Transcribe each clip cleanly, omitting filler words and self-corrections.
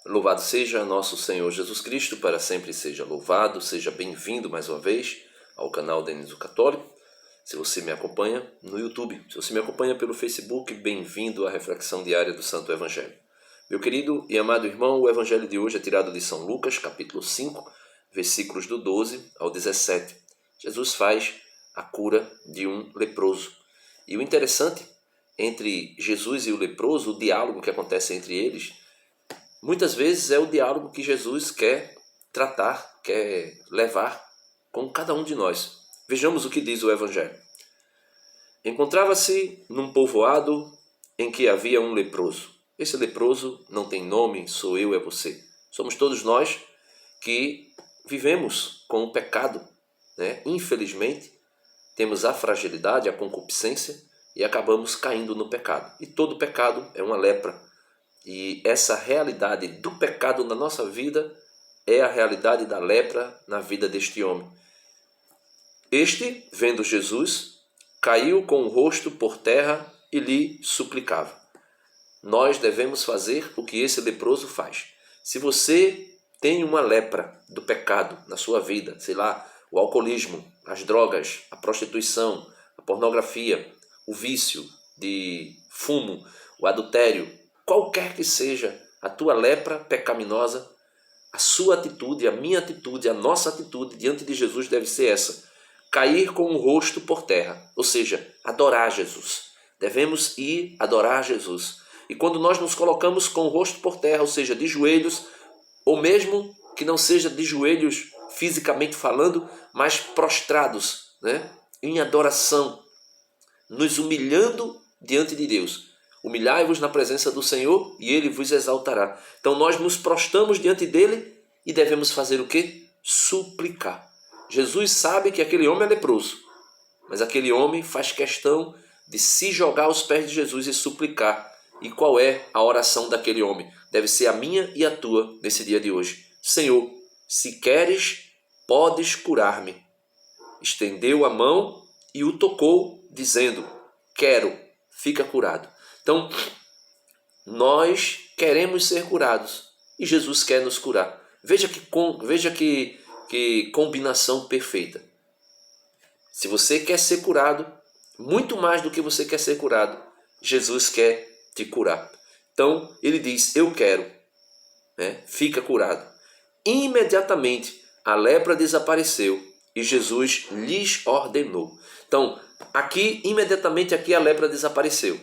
Louvado seja nosso Senhor Jesus Cristo, para sempre seja louvado, seja bem-vindo mais uma vez ao canal Denis o Católico. Se você me acompanha no YouTube, se você me acompanha pelo Facebook, bem-vindo à reflexão diária do Santo Evangelho. Meu querido e amado irmão, o Evangelho de hoje é tirado de São Lucas, capítulo 5, versículos do 12 ao 17. Jesus faz a cura de um leproso. E o interessante, entre Jesus e o leproso, o diálogo que acontece entre eles, muitas vezes é o diálogo que Jesus quer tratar, quer levar com cada um de nós. Vejamos o que diz o Evangelho. Encontrava-se num povoado em que havia um leproso. Esse leproso não tem nome, sou eu, é você. Somos todos nós que vivemos com o pecado, né? Infelizmente, temos a fragilidade, a concupiscência e acabamos caindo no pecado. E todo pecado é uma lepra. E essa realidade do pecado na nossa vida é a realidade da lepra na vida deste homem. Este, vendo Jesus, caiu com o rosto por terra e lhe suplicava. Nós devemos fazer o que esse leproso faz. Se você tem uma lepra do pecado na sua vida, sei lá, o alcoolismo, as drogas, a prostituição, a pornografia, o vício de fumo, o adultério, qualquer que seja a tua lepra pecaminosa, a sua atitude, a minha atitude, a nossa atitude diante de Jesus deve ser essa: cair com o rosto por terra, ou seja, adorar Jesus. Devemos ir adorar Jesus. E quando nós nos colocamos com o rosto por terra, ou seja, de joelhos, ou mesmo que não seja de joelhos fisicamente falando, mas prostrados, né, em adoração, nos humilhando diante de Deus. Humilhai-vos na presença do Senhor e Ele vos exaltará. Então nós nos prostramos diante dEle e devemos fazer o quê? Suplicar. Jesus sabe que aquele homem é leproso, mas aquele homem faz questão de se jogar aos pés de Jesus e suplicar. E qual é a oração daquele homem? Deve ser a minha e a tua nesse dia de hoje. Senhor, se queres, podes curar-me. Estendeu a mão e o tocou, dizendo: quero, fica curado. Então, nós queremos ser curados e Jesus quer nos curar. Veja que combinação perfeita. Se você quer ser curado, muito mais do que você quer ser curado, Jesus quer te curar. Então, ele diz: eu quero, né? Fica curado. Imediatamente, a lepra desapareceu e Jesus lhes ordenou. Então, imediatamente aqui a lepra desapareceu.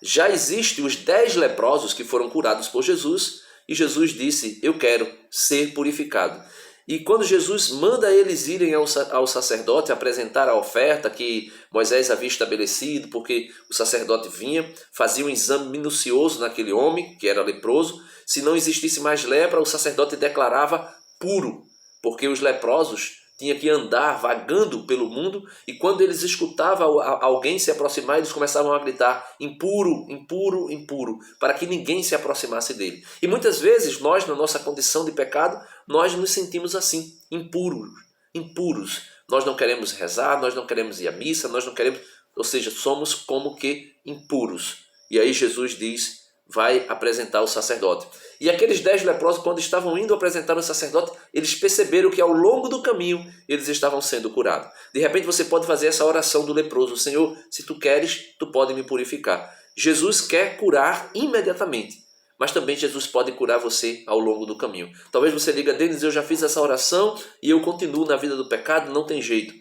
Já existem os 10 leprosos que foram curados por Jesus e Jesus disse: eu quero ser purificado. E quando Jesus manda eles irem ao sacerdote apresentar a oferta que Moisés havia estabelecido, porque o sacerdote vinha, fazia um exame minucioso naquele homem que era leproso. Se não existisse mais lepra, o sacerdote declarava puro, porque os leprosos tinham que andar vagando pelo mundo, e quando eles escutavam alguém se aproximar, eles começavam a gritar: impuro, impuro, impuro, para que ninguém se aproximasse dele. E muitas vezes nós, na nossa condição de pecado, nós nos sentimos assim, impuros. Nós não queremos rezar, nós não queremos ir à missa, nós não queremos, ou seja, somos como que impuros. E aí Jesus diz: vai apresentar o sacerdote. E aqueles 10 leprosos, quando estavam indo apresentar o sacerdote, eles perceberam que ao longo do caminho eles estavam sendo curados. De repente você pode fazer essa oração do leproso: Senhor, se tu queres, tu pode me purificar. Jesus quer curar imediatamente, mas também Jesus pode curar você ao longo do caminho. Talvez você diga: Denis, eu já fiz essa oração e eu continuo na vida do pecado, não tem jeito.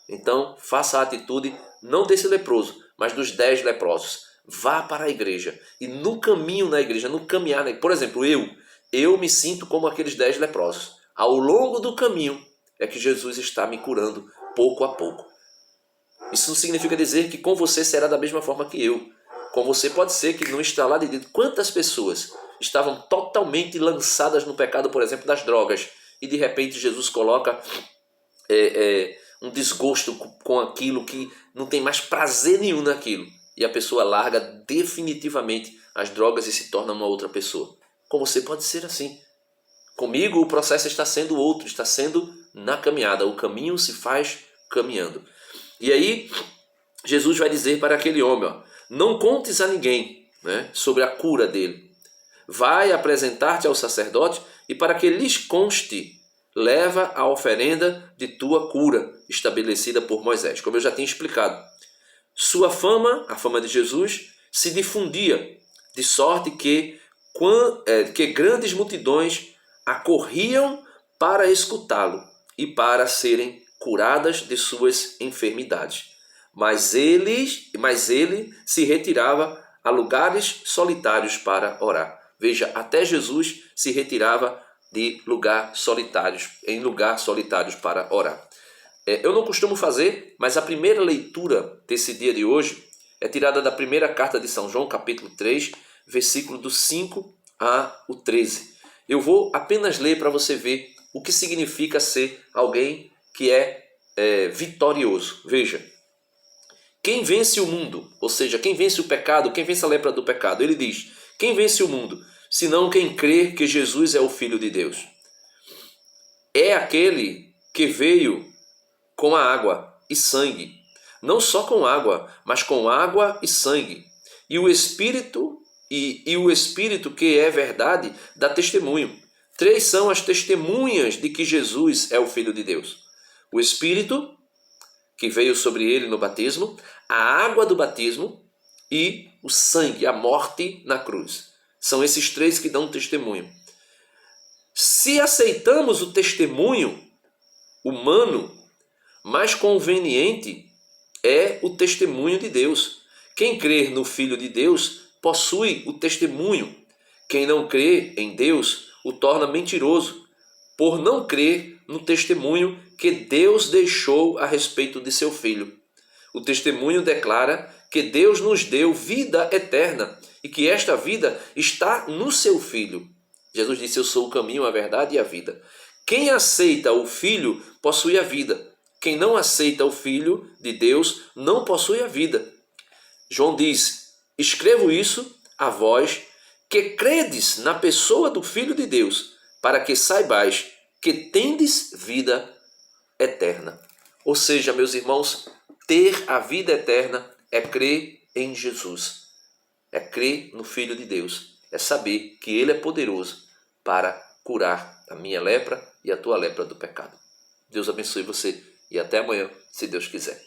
Então faça a atitude não desse leproso, mas dos 10 leprosos. Vá para a igreja e no caminho na igreja, no caminhar, por exemplo, eu me sinto como aqueles 10 leprosos. Ao longo do caminho é que Jesus está me curando pouco a pouco. Isso não significa dizer que com você será da mesma forma que eu. Com você pode ser que não está lá de dentro. Quantas pessoas estavam totalmente lançadas no pecado, por exemplo, das drogas, e de repente Jesus coloca um desgosto com aquilo, que não tem mais prazer nenhum naquilo. E a pessoa larga definitivamente as drogas e se torna uma outra pessoa. Com você pode ser assim. Comigo o processo está sendo outro, está sendo na caminhada. O caminho se faz caminhando. E aí Jesus vai dizer para aquele homem: ó, não contes a ninguém, né, sobre a cura dele, vai apresentar-te ao sacerdote e para que lhes conste, leva a oferenda de tua cura, estabelecida por Moisés. Como eu já tinha explicado, sua fama, a fama de Jesus, se difundia, de sorte que grandes multidões acorriam para escutá-lo e para serem curadas de suas enfermidades. Mas ele se retirava a lugares solitários para orar. Veja, até Jesus se retirava em lugar solitários para orar. Eu não costumo fazer, mas a primeira leitura desse dia de hoje é tirada da primeira carta de São João, capítulo 3, versículo do 5 ao 13. Eu vou apenas ler para você ver o que significa ser alguém que é vitorioso. Veja, quem vence o mundo, ou seja, quem vence o pecado, quem vence a lepra do pecado, ele diz, quem vence o mundo, senão quem crê que Jesus é o Filho de Deus? É aquele que veio com a água e sangue, não só com água, mas com água e sangue. E o Espírito, o Espírito que é verdade, dá testemunho. 3 são as testemunhas de que Jesus é o Filho de Deus. O Espírito, que veio sobre ele no batismo, a água do batismo e o sangue, a morte na cruz. São esses 3 que dão testemunho. Se aceitamos o testemunho humano, mais conveniente é o testemunho de Deus. Quem crer no Filho de Deus possui o testemunho. Quem não crê em Deus o torna mentiroso, por não crer no testemunho que Deus deixou a respeito de seu Filho. O testemunho declara que Deus nos deu vida eterna e que esta vida está no seu Filho. Jesus disse, eu sou o caminho, a verdade e a vida. Quem aceita o Filho possui a vida. Quem não aceita o Filho de Deus não possui a vida. João diz, escrevo isso a vós que credes na pessoa do Filho de Deus, para que saibais que tendes vida eterna. Ou seja, meus irmãos, ter a vida eterna é crer em Jesus. É crer no Filho de Deus. É saber que Ele é poderoso para curar a minha lepra e a tua lepra do pecado. Deus abençoe você e até amanhã, se Deus quiser.